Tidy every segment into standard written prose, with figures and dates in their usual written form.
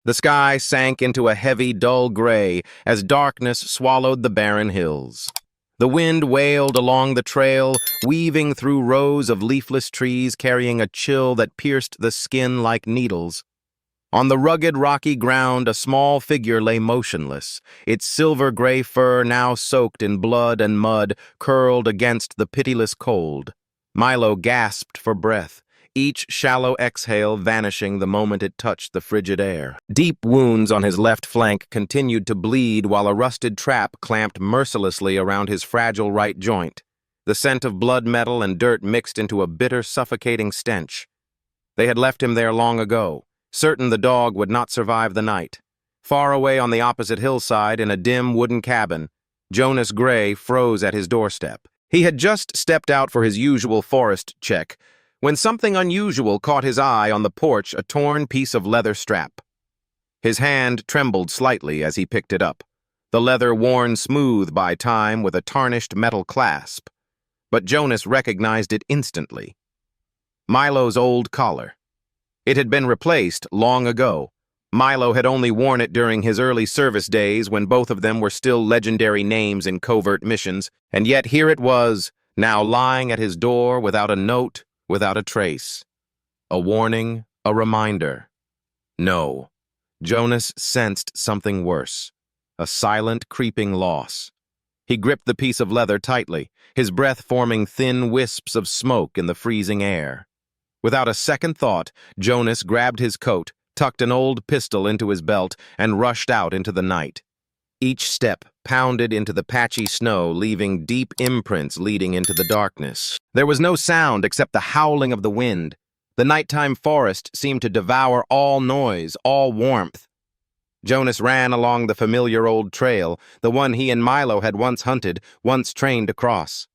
The sky sank into a heavy, dull gray as darkness swallowed the barren hills. The wind wailed along the trail, weaving through rows of leafless trees, carrying a chill that pierced the skin like needles. On the rugged, rocky ground, a small figure lay motionless, its silver-gray fur now soaked in blood and mud, curled against the pitiless cold. Milo gasped for breath, each shallow exhale vanishing the moment it touched the frigid air. Deep wounds on his left flank continued to bleed while a rusted trap clamped mercilessly around his fragile right joint. The scent of blood, metal, and dirt mixed into a bitter, suffocating stench. They had left him there long ago, certain the dog would not survive the night. Far away on the opposite hillside, in a dim wooden cabin, Jonas Gray froze at his doorstep. He had just stepped out for his usual forest check, when something unusual caught his eye on the porch, a torn piece of leather strap. His hand trembled slightly as he picked it up, the leather worn smooth by time with a tarnished metal clasp. But Jonas recognized it instantly. Milo's old collar. It had been replaced long ago. Milo had only worn it during his early service days when both of them were still legendary names in covert missions, and yet here it was, now lying at his door without a note, without a trace. A warning, a reminder. No. Jonas sensed something worse. A silent, creeping loss. He gripped the piece of leather tightly, his breath forming thin wisps of smoke in the freezing air. Without a second thought, Jonas grabbed his coat, tucked an old pistol into his belt, and rushed out into the night. Each step pounded into the patchy snow, leaving deep imprints leading into the darkness. There was no sound except the howling of the wind. The nighttime forest seemed to devour all noise, all warmth. Jonas ran along the familiar old trail, the one he and Milo had once hunted, once trained to cross.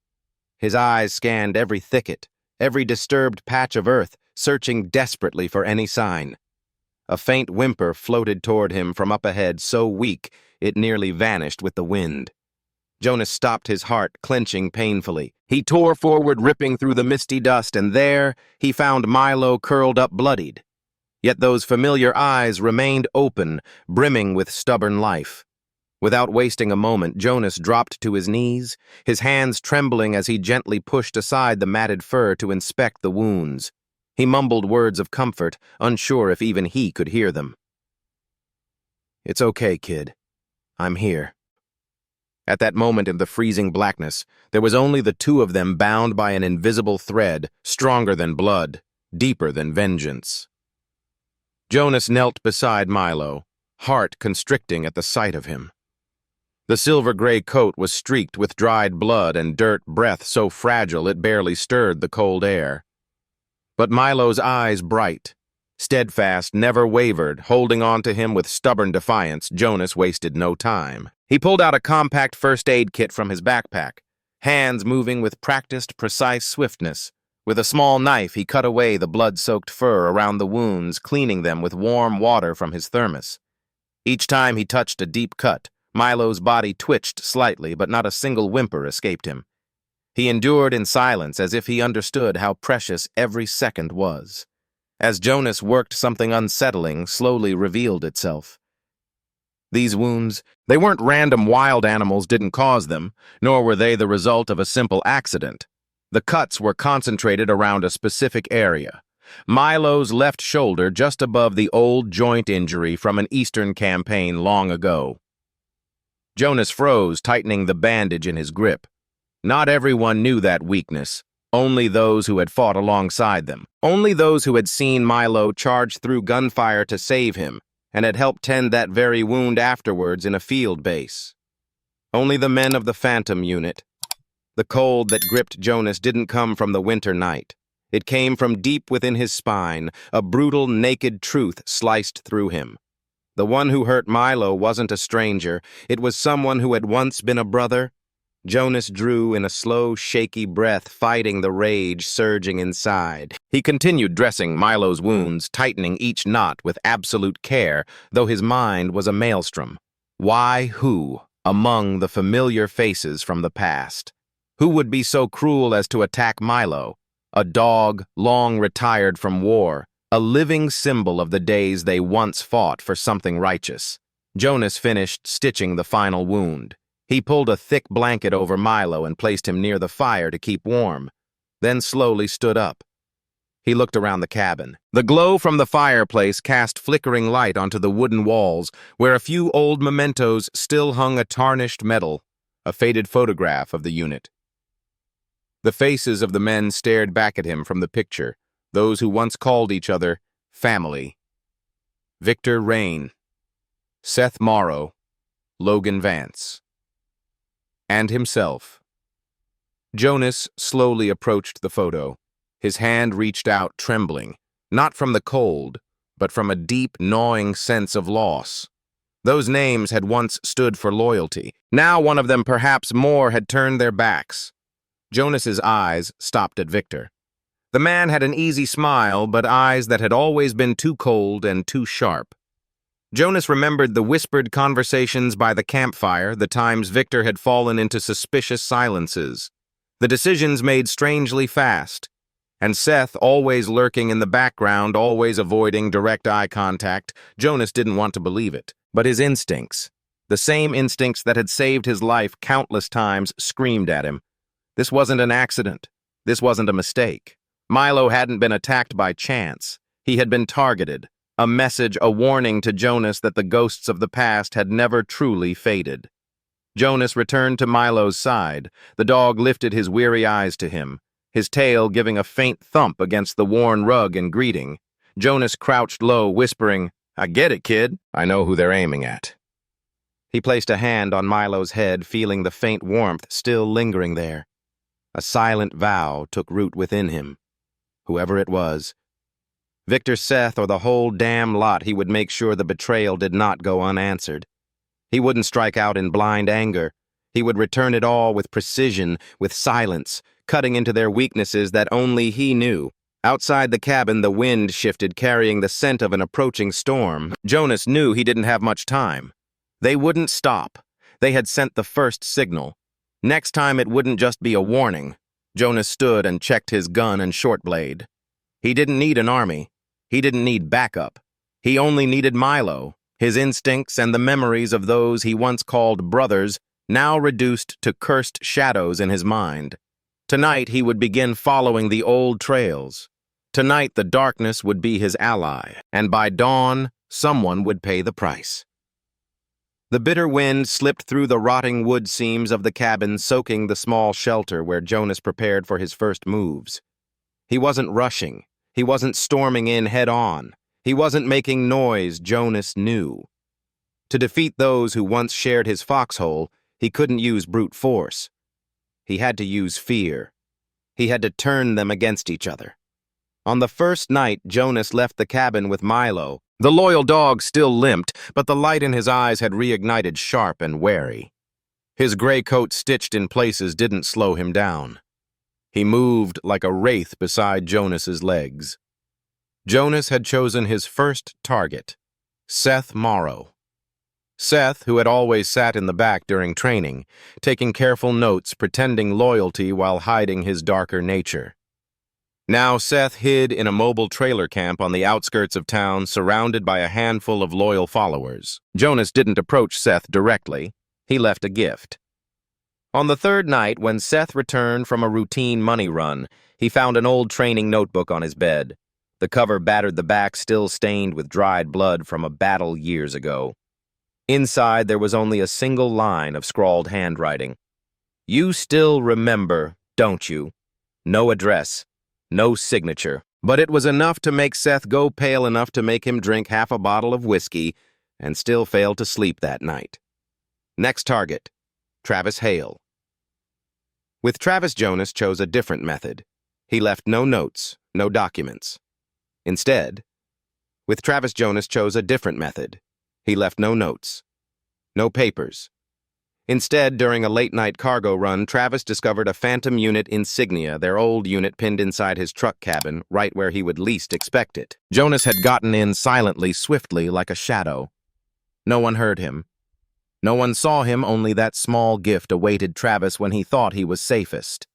His eyes scanned every thicket, every disturbed patch of earth, searching desperately for any sign. A faint whimper floated toward him from up ahead, so weak it nearly vanished with the wind. Jonas stopped, his heart clenching painfully. He tore forward, ripping through the misty dust, and there he found Milo curled up bloodied. Yet those familiar eyes remained open, brimming with stubborn life. Without wasting a moment, Jonas dropped to his knees, his hands trembling as he gently pushed aside the matted fur to inspect the wounds. He mumbled words of comfort, unsure if even he could hear them. "It's okay, kid. I'm here." At that moment in the freezing blackness, there was only the two of them bound by an invisible thread, stronger than blood, deeper than vengeance. Jonas knelt beside Milo, heart constricting at the sight of him. The silver-gray coat was streaked with dried blood and dirt, breath so fragile it barely stirred the cold air. But Milo's eyes bright, steadfast, never wavered, holding on to him with stubborn defiance. Jonas wasted no time. He pulled out a compact first aid kit from his backpack, hands moving with practiced, precise swiftness. With a small knife, he cut away the blood-soaked fur around the wounds, cleaning them with warm water from his thermos. Each time he touched a deep cut, Milo's body twitched slightly, but not a single whimper escaped him. He endured in silence as if he understood how precious every second was. As Jonas worked, something unsettling slowly revealed itself. These wounds, they weren't random. Wild animals didn't cause them, nor were they the result of a simple accident. The cuts were concentrated around a specific area. Milo's left shoulder, just above the old joint injury from an Eastern campaign long ago. Jonas froze, tightening the bandage in his grip. Not everyone knew that weakness. Only those who had fought alongside them. Only those who had seen Milo charge through gunfire to save him, and had helped tend that very wound afterwards in a field base. Only the men of the Phantom unit. The cold that gripped Jonas didn't come from the winter night. It came from deep within his spine, a brutal, naked truth sliced through him. The one who hurt Milo wasn't a stranger. It was someone who had once been a brother. Jonas drew in a slow, shaky breath, fighting the rage surging inside. He continued dressing Milo's wounds, tightening each knot with absolute care, though his mind was a maelstrom. Why, who, among the familiar faces from the past? Who would be so cruel as to attack Milo? A dog, long retired from war, a living symbol of the days they once fought for something righteous. Jonas finished stitching the final wound. He pulled a thick blanket over Milo and placed him near the fire to keep warm, then slowly stood up. He looked around the cabin. The glow from the fireplace cast flickering light onto the wooden walls, where a few old mementos still hung a tarnished medal, a faded photograph of the unit. The faces of the men stared back at him from the picture, those who once called each other family. Victor Rain, Seth Morrow, Logan Vance, and himself. Jonas slowly approached the photo. His hand reached out, trembling, not from the cold, but from a deep, gnawing sense of loss. Those names had once stood for loyalty. Now one of them, perhaps more, had turned their backs. Jonas's eyes stopped at Victor. The man had an easy smile, but eyes that had always been too cold and too sharp. Jonas remembered the whispered conversations by the campfire, the times Victor had fallen into suspicious silences, the decisions made strangely fast, and Seth always lurking in the background, always avoiding direct eye contact. Jonas didn't want to believe it, but his instincts, the same instincts that had saved his life countless times, screamed at him. This wasn't an accident. This wasn't a mistake. Milo hadn't been attacked by chance. He had been targeted, a message, a warning to Jonas that the ghosts of the past had never truly faded. Jonas returned to Milo's side. The dog lifted his weary eyes to him, his tail giving a faint thump against the worn rug in greeting. Jonas crouched low, whispering, "I get it, kid. I know who they're aiming at." He placed a hand on Milo's head, feeling the faint warmth still lingering there. A silent vow took root within him. Whoever it was, Victor, Seth, or the whole damn lot, he would make sure the betrayal did not go unanswered. He wouldn't strike out in blind anger. He would return it all with precision, with silence, cutting into their weaknesses that only he knew. Outside the cabin, the wind shifted, carrying the scent of an approaching storm. Jonas knew he didn't have much time. They wouldn't stop. They had sent the first signal. Next time it wouldn't just be a warning. Jonas stood and checked his gun and short blade. He didn't need an army. He didn't need backup. He only needed Milo, his instincts and the memories of those he once called brothers, now reduced to cursed shadows in his mind. Tonight he would begin following the old trails. Tonight the darkness would be his ally, and by dawn, someone would pay the price. The bitter wind slipped through the rotting wood seams of the cabin, soaking the small shelter where Jonas prepared for his first moves. He wasn't rushing. He wasn't storming in head-on. He wasn't making noise. Jonas knew. To defeat those who once shared his foxhole, he couldn't use brute force. He had to use fear. He had to turn them against each other. On the first night, Jonas left the cabin with Milo. The loyal dog still limped, but the light in his eyes had reignited, sharp and wary. His gray coat stitched in places didn't slow him down. He moved like a wraith beside Jonas's legs. Jonas had chosen his first target, Seth Morrow. Seth, who had always sat in the back during training, taking careful notes, pretending loyalty while hiding his darker nature. Now Seth hid in a mobile trailer camp on the outskirts of town, surrounded by a handful of loyal followers. Jonas didn't approach Seth directly. He left a gift. On the third night, when Seth returned from a routine money run, he found an old training notebook on his bed. The cover battered, the back still stained with dried blood from a battle years ago. Inside, there was only a single line of scrawled handwriting. "You still remember, don't you? No address, no signature." But it was enough to make Seth go pale, enough to make him drink half a bottle of whiskey and still fail to sleep that night. Next target, Travis Hale. With Travis, Jonas chose a different method. He left no notes, no documents. Instead, with Travis, Jonas chose a different method. He left no notes, no papers. Instead, during a late-night cargo run, Travis discovered a Phantom unit insignia, their old unit pinned inside his truck cabin, right where he would least expect it. Jonas had gotten in silently, swiftly, like a shadow. No one heard him. No one saw him, only that small gift awaited Travis when he thought he was safest.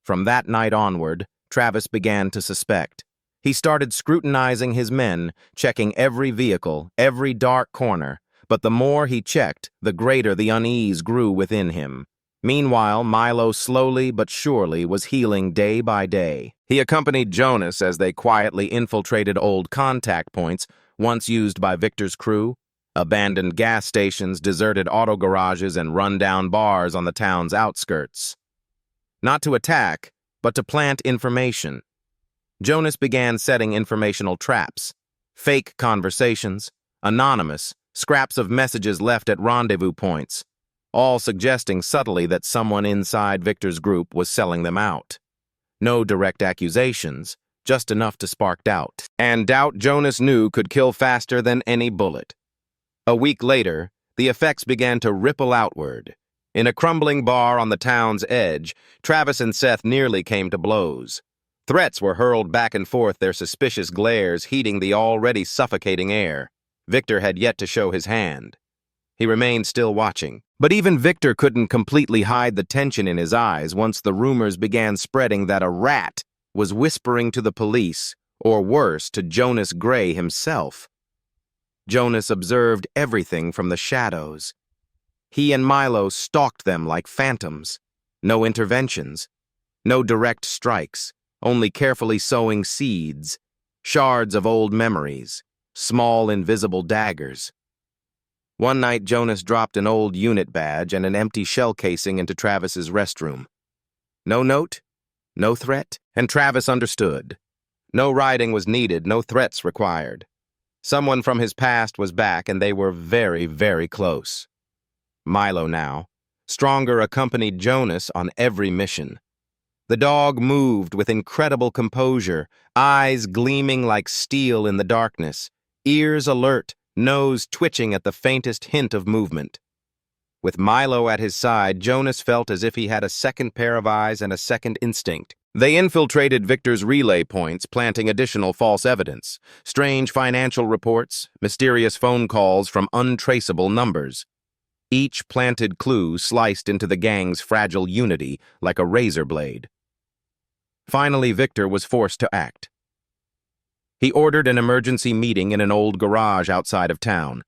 From that night onward, Travis began to suspect. He started scrutinizing his men, checking every vehicle, every dark corner, but the more he checked, the greater the unease grew within him. Meanwhile, Milo slowly but surely was healing day by day. He accompanied Jonas as they quietly infiltrated old contact points once used by Victor's crew, abandoned gas stations, deserted auto garages, and run-down bars on the town's outskirts. Not to attack, but to plant information. Jonas began setting informational traps, fake conversations, anonymous, scraps of messages left at rendezvous points, all suggesting subtly that someone inside Victor's group was selling them out. No direct accusations, just enough to spark doubt. And doubt Jonas knew could kill faster than any bullet. A week later, the effects began to ripple outward. In a crumbling bar on the town's edge, Travis and Seth nearly came to blows. Threats were hurled back and forth, their suspicious glares heating the already suffocating air. Victor had yet to show his hand. He remained still watching. But even Victor couldn't completely hide the tension in his eyes once the rumors began spreading that a rat was whispering to the police, or worse, to Jonas Gray himself. Jonas observed everything from the shadows. He and Milo stalked them like phantoms. No interventions, no direct strikes, only carefully sowing seeds, shards of old memories, small invisible daggers. One night, Jonas dropped an old unit badge and an empty shell casing into Travis's restroom. No note, no threat, and Travis understood. No writing was needed, no threats required. Someone from his past was back, and they were very, very close. Milo now, stronger, accompanied Jonas on every mission. The dog moved with incredible composure, eyes gleaming like steel in the darkness, ears alert, nose twitching at the faintest hint of movement. With Milo at his side, Jonas felt as if he had a second pair of eyes and a second instinct. They infiltrated Victor's relay points, planting additional false evidence, strange financial reports, mysterious phone calls from untraceable numbers. Each planted clue sliced into the gang's fragile unity like a razor blade. Finally, Victor was forced to act. He ordered an emergency meeting in an old garage outside of town.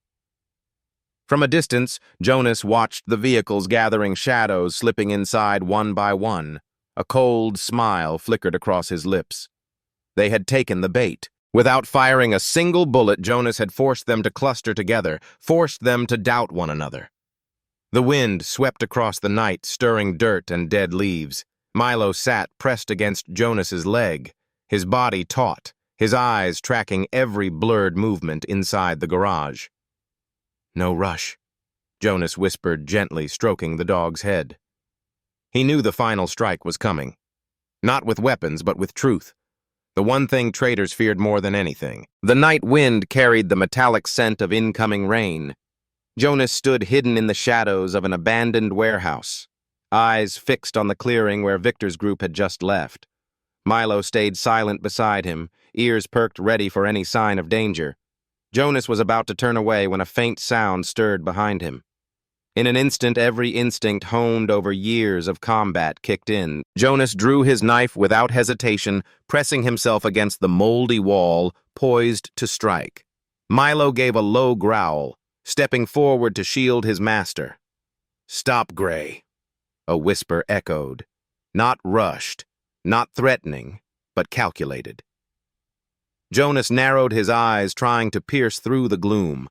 From a distance, Jonas watched the vehicles gathering shadows slipping inside one by one. A cold smile flickered across his lips. They had taken the bait. Without firing a single bullet, Jonas had forced them to cluster together, forced them to doubt one another. The wind swept across the night, stirring dirt and dead leaves. Milo sat pressed against Jonas's leg, his body taut, his eyes tracking every blurred movement inside the garage. "No rush," Jonas whispered gently, stroking the dog's head. He knew the final strike was coming. Not with weapons, but with truth. The one thing traitors feared more than anything. The night wind carried the metallic scent of incoming rain. Jonas stood hidden in the shadows of an abandoned warehouse, eyes fixed on the clearing where Victor's group had just left. Milo stayed silent beside him, ears perked ready for any sign of danger. Jonas was about to turn away when a faint sound stirred behind him. In an instant, every instinct honed over years of combat kicked in. Jonas drew his knife without hesitation, pressing himself against the moldy wall, poised to strike. Milo gave a low growl, stepping forward to shield his master. "Stop, Gray," a whisper echoed. Not rushed, not threatening, but calculated. Jonas narrowed his eyes, trying to pierce through the gloom.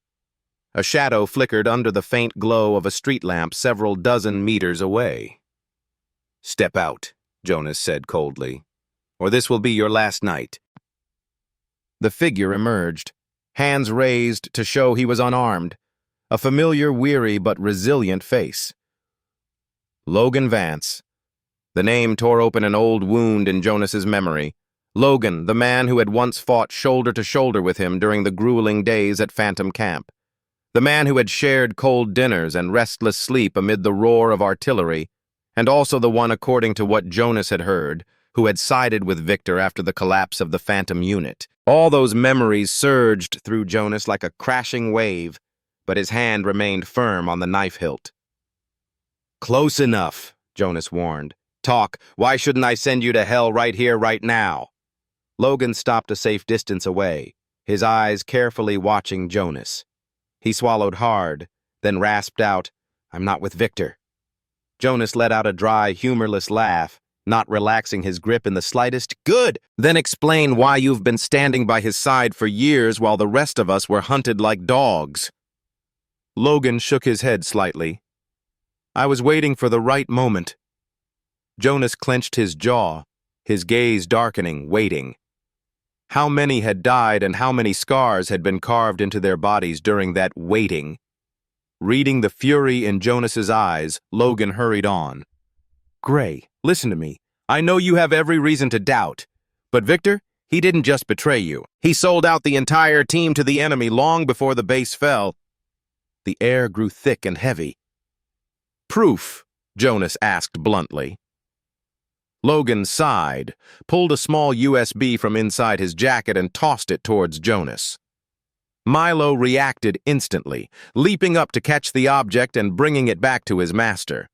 A shadow flickered under the faint glow of a street lamp several dozen meters away. "Step out," Jonas said coldly, "or this will be your last night." The figure emerged, hands raised to show he was unarmed, a familiar, weary but resilient face. Logan Vance. The name tore open an old wound in Jonas's memory. Logan, the man who had once fought shoulder to shoulder with him during the grueling days at Phantom Camp. The man who had shared cold dinners and restless sleep amid the roar of artillery, and also the one, according to what Jonas had heard, who had sided with Victor after the collapse of the Phantom unit. All those memories surged through Jonas like a crashing wave, but his hand remained firm on the knife hilt. "Close enough," Jonas warned. "Talk. Why shouldn't I send you to hell right here, right now?" Logan stopped a safe distance away, his eyes carefully watching Jonas. He swallowed hard, then rasped out, "I'm not with Victor." Jonas let out a dry, humorless laugh, not relaxing his grip in the slightest. "Good! Then explain why you've been standing by his side for years while the rest of us were hunted like dogs." Logan shook his head slightly. "I was waiting for the right moment." Jonas clenched his jaw, his gaze darkening, waiting. How many had died and how many scars had been carved into their bodies during that waiting? Reading the fury in Jonas's eyes, Logan hurried on. "Gray, listen to me. I know you have every reason to doubt. But Victor, he didn't just betray you. He sold out the entire team to the enemy long before the base fell." The air grew thick and heavy. "Proof?" Jonas asked bluntly. Logan sighed, pulled a small USB from inside his jacket and tossed it towards Jonas. Milo reacted instantly, leaping up to catch the object and bringing it back to his master.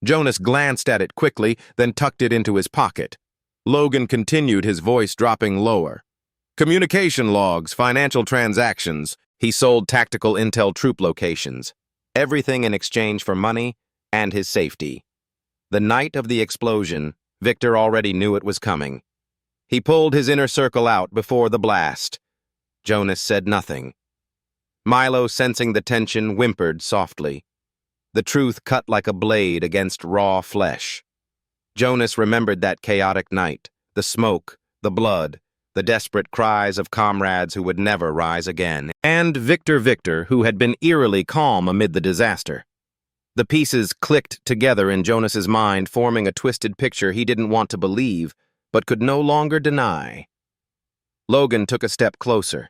Jonas glanced at it quickly, then tucked it into his pocket. Logan continued, his voice dropping lower. "Communication logs, financial transactions. He sold tactical intel troop locations. Everything in exchange for money and his safety." The night of the explosion, Victor already knew it was coming. He pulled his inner circle out before the blast. Jonas said nothing. Milo, sensing the tension, whimpered softly. The truth cut like a blade against raw flesh. Jonas remembered that chaotic night, the smoke, the blood, the desperate cries of comrades who would never rise again, and Victor, who had been eerily calm amid the disaster. The pieces clicked together in Jonas's mind, forming a twisted picture he didn't want to believe, but could no longer deny. Logan took a step closer,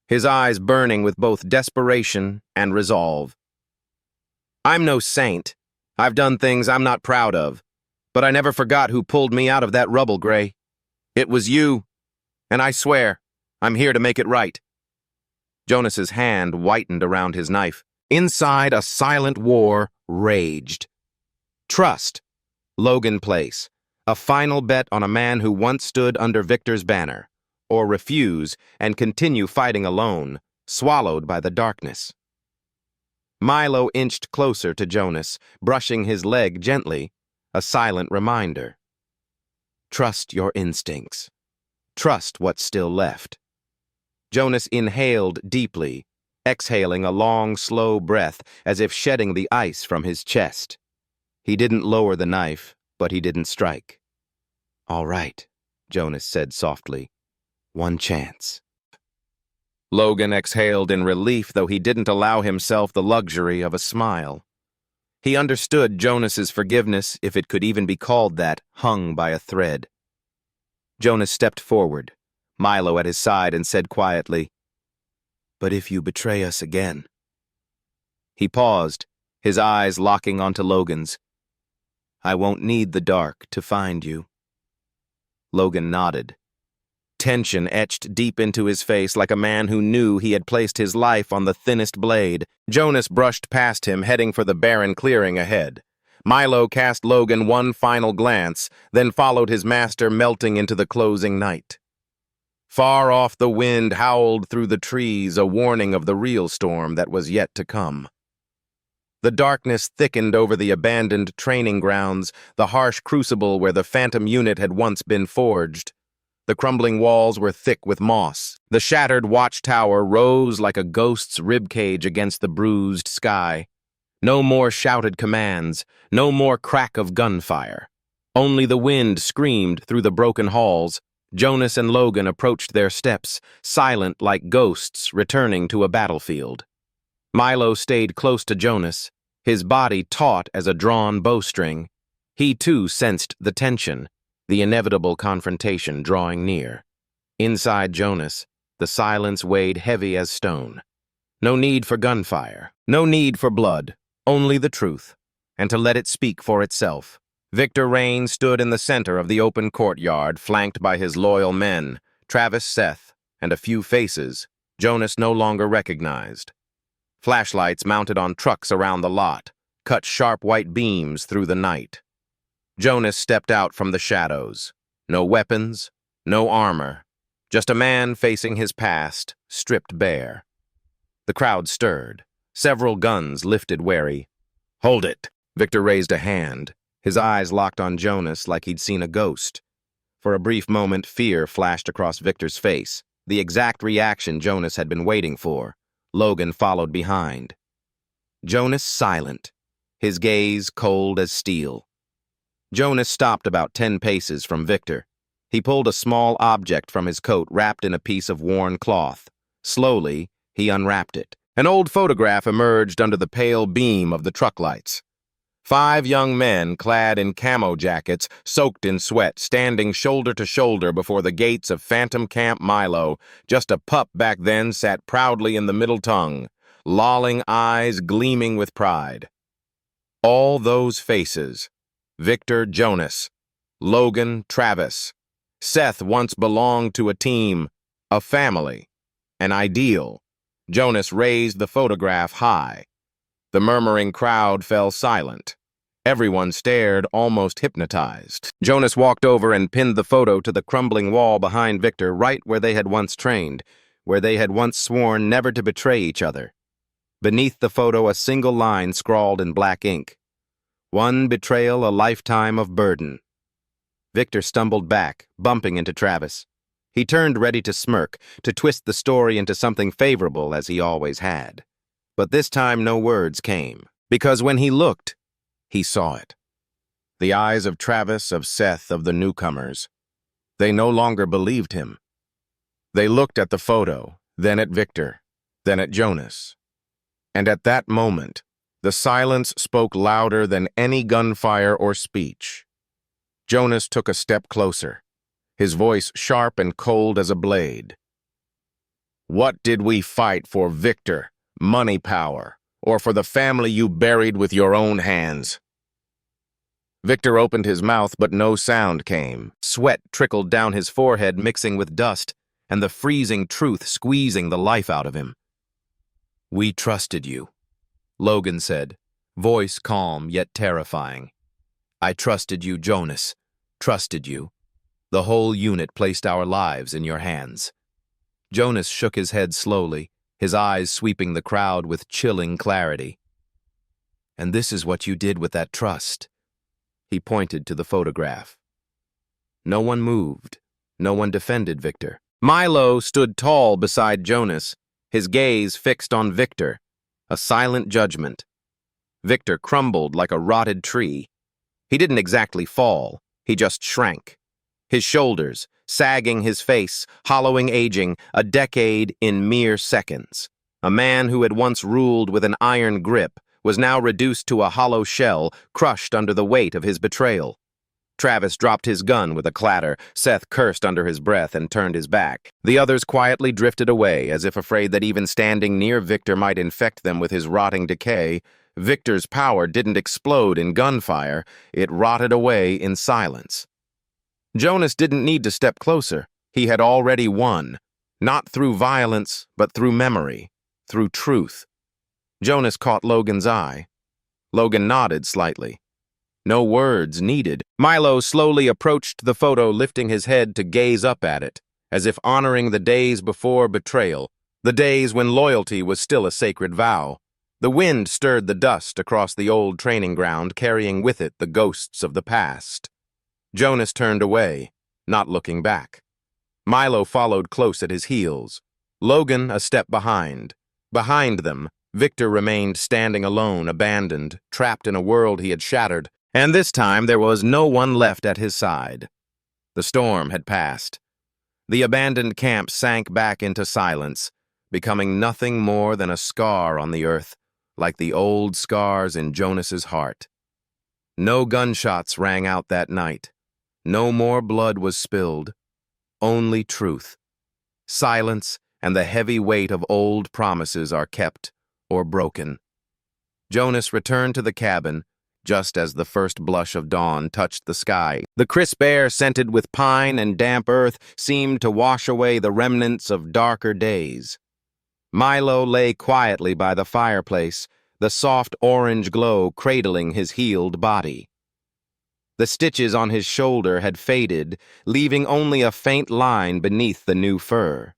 his eyes burning with both desperation and resolve. "I'm no saint. I've done things I'm not proud of, but I never forgot who pulled me out of that rubble, Gray. It was you, and I swear, I'm here to make it right." Jonas's hand whitened around his knife. Inside, a silent war raged. Trust. Logan place. A final bet on a man who once stood under Victor's banner. Or refuse and continue fighting alone, swallowed by the darkness. Milo inched closer to Jonas, brushing his leg gently, a silent reminder. Trust your instincts. Trust what's still left. Jonas inhaled deeply, exhaling a long, slow breath as if shedding the ice from his chest. He didn't lower the knife, but he didn't strike. "All right," Jonas said softly. "One chance." Logan exhaled in relief, though he didn't allow himself the luxury of a smile. He understood Jonas's forgiveness, if it could even be called that, hung by a thread. Jonas stepped forward, Milo at his side, and said quietly, "But if you betray us again?" He paused, his eyes locking onto Logan's. "I won't need the dark to find you." Logan nodded. Tension etched deep into his face like a man who knew he had placed his life on the thinnest blade. Jonas brushed past him, heading for the barren clearing ahead. Milo cast Logan one final glance, then followed his master, melting into the closing night. Far off, the wind howled through the trees, a warning of the real storm that was yet to come. The darkness thickened over the abandoned training grounds, the harsh crucible where the Phantom unit had once been forged. The crumbling walls were thick with moss. The shattered watchtower rose like a ghost's ribcage against the bruised sky. No more shouted commands, no more crack of gunfire. Only the wind screamed through the broken halls. Jonas and Logan approached their steps, silent like ghosts returning to a battlefield. Milo stayed close to Jonas, his body taut as a drawn bowstring. He too sensed the tension, the inevitable confrontation drawing near. Inside Jonas, the silence weighed heavy as stone. No need for gunfire, no need for blood, only the truth, and to let it speak for itself. Victor Rain stood in the center of the open courtyard, flanked by his loyal men, Travis, Seth, and a few faces Jonas no longer recognized. Flashlights mounted on trucks around the lot cut sharp white beams through the night. Jonas stepped out from the shadows. No weapons, no armor, Just a man facing his past, stripped bare. The crowd stirred. Several guns lifted wary. "Hold it!" Victor raised a hand. His eyes locked on Jonas like he'd seen a ghost. For a brief moment, fear flashed across Victor's face, the exact reaction Jonas had been waiting for. Logan followed behind. Jonas silent, his gaze cold as steel. Jonas stopped about 10 paces from Victor. He pulled a small object from his coat wrapped in a piece of worn cloth. Slowly, he unwrapped it. An old photograph emerged under the pale beam of the truck lights. 5 young men clad in camo jackets, soaked in sweat, standing shoulder to shoulder before the gates of Phantom Camp Milo. Just a pup back then sat proudly in the middle tongue, lolling eyes gleaming with pride. All those faces, Victor, Jonas, Logan, Travis. Seth once belonged to a team, a family, an ideal. Jonas raised the photograph high. The murmuring crowd fell silent. Everyone stared, almost hypnotized. Jonas walked over and pinned the photo to the crumbling wall behind Victor, right where they had once trained, where they had once sworn never to betray each other. Beneath the photo, a single line scrawled in black ink. "One betrayal, a lifetime of burden." Victor stumbled back, bumping into Travis. He turned ready to smirk, to twist the story into something favorable as he always had. But this time no words came, because when he looked, he saw it. The eyes of Travis, of Seth, of the newcomers. They no longer believed him. They looked at the photo, then at Victor, then at Jonas. And at that moment, the silence spoke louder than any gunfire or speech. Jonas took a step closer, his voice sharp and cold as a blade. "What did we fight for, Victor? Money, power, or for the family you buried with your own hands?" Victor opened his mouth, but no sound came. Sweat trickled down his forehead, mixing with dust, and the freezing truth squeezing the life out of him. "We trusted you," Logan said, voice calm yet terrifying. "I trusted you, Jonas. Trusted you. The whole unit placed our lives in your hands." Jonas shook his head slowly, his eyes sweeping the crowd with chilling clarity. "And this is what you did with that trust." He pointed to the photograph. No one moved. No one defended Victor. Milo stood tall beside Jonas, his gaze fixed on Victor, a silent judgment. Victor crumbled like a rotted tree. He didn't exactly fall, he just shrank. His shoulders, sagging his face, hollowing aging, a decade in mere seconds. A man who had once ruled with an iron grip was now reduced to a hollow shell, crushed under the weight of his betrayal. Travis dropped his gun with a clatter. Seth cursed under his breath and turned his back. The others quietly drifted away, as if afraid that even standing near Victor might infect them with his rotting decay. Victor's power didn't explode in gunfire, it rotted away in silence. Jonas didn't need to step closer. He had already won, not through violence, but through memory, through truth. Jonas caught Logan's eye. Logan nodded slightly. No words needed. Milo slowly approached the photo, lifting his head to gaze up at it, as if honoring the days before betrayal, the days when loyalty was still a sacred vow. The wind stirred the dust across the old training ground, carrying with it the ghosts of the past. Jonas turned away, not looking back. Milo followed close at his heels. Logan a step behind. Behind them, Victor remained standing alone, abandoned, trapped in a world he had shattered. And this time there was no one left at his side. The storm had passed. The abandoned camp sank back into silence, becoming nothing more than a scar on the earth, like the old scars in Jonas's heart. No gunshots rang out that night. No more blood was spilled. Only truth. Silence and the heavy weight of old promises are kept or broken. Jonas returned to the cabin, just as the first blush of dawn touched the sky. The crisp air, scented with pine and damp earth, seemed to wash away the remnants of darker days. Milo lay quietly by the fireplace, the soft orange glow cradling his healed body. The stitches on his shoulder had faded, leaving only a faint line beneath the new fur.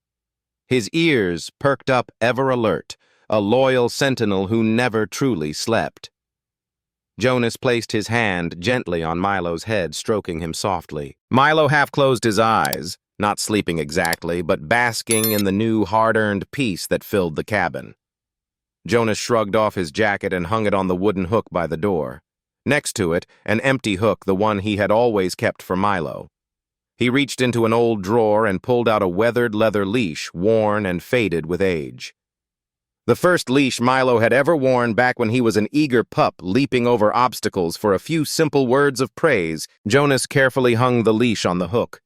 His ears perked up ever alert, a loyal sentinel who never truly slept. Jonas placed his hand gently on Milo's head, stroking him softly. Milo half closed his eyes, not sleeping exactly, but basking in the new hard-earned peace that filled the cabin. Jonas shrugged off his jacket and hung it on the wooden hook by the door. Next to it, an empty hook, the one he had always kept for Milo. He reached into an old drawer and pulled out a weathered leather leash, worn and faded with age. The first leash Milo had ever worn back when he was an eager pup leaping over obstacles for a few simple words of praise. Jonas carefully hung the leash on the hook.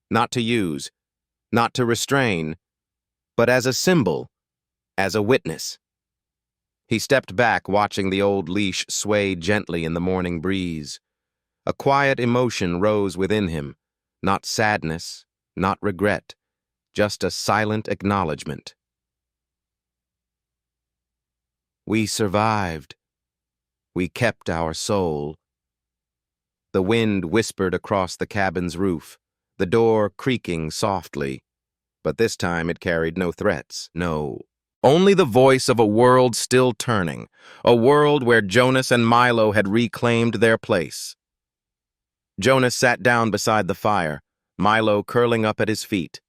Not to use, not to restrain, but as a symbol, as a witness. He stepped back, watching the old leash sway gently in the morning breeze. A quiet emotion rose within him, not sadness, not regret, just a silent acknowledgement. We survived. We kept our soul. The wind whispered across the cabin's roof, the door creaking softly. But this time it carried no threats, no. Only the voice of a world still turning, a world where Jonas and Milo had reclaimed their place. Jonas sat down beside the fire, Milo curling up at his feet.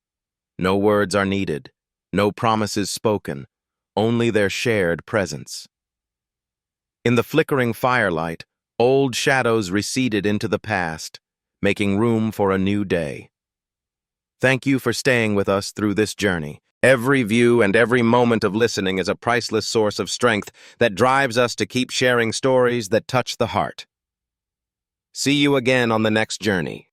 No words are needed, no promises spoken, only their shared presence. In the flickering firelight, old shadows receded into the past, making room for a new day. Thank you for staying with us through this journey. Every view and every moment of listening is a priceless source of strength that drives us to keep sharing stories that touch the heart. See you again on the next journey.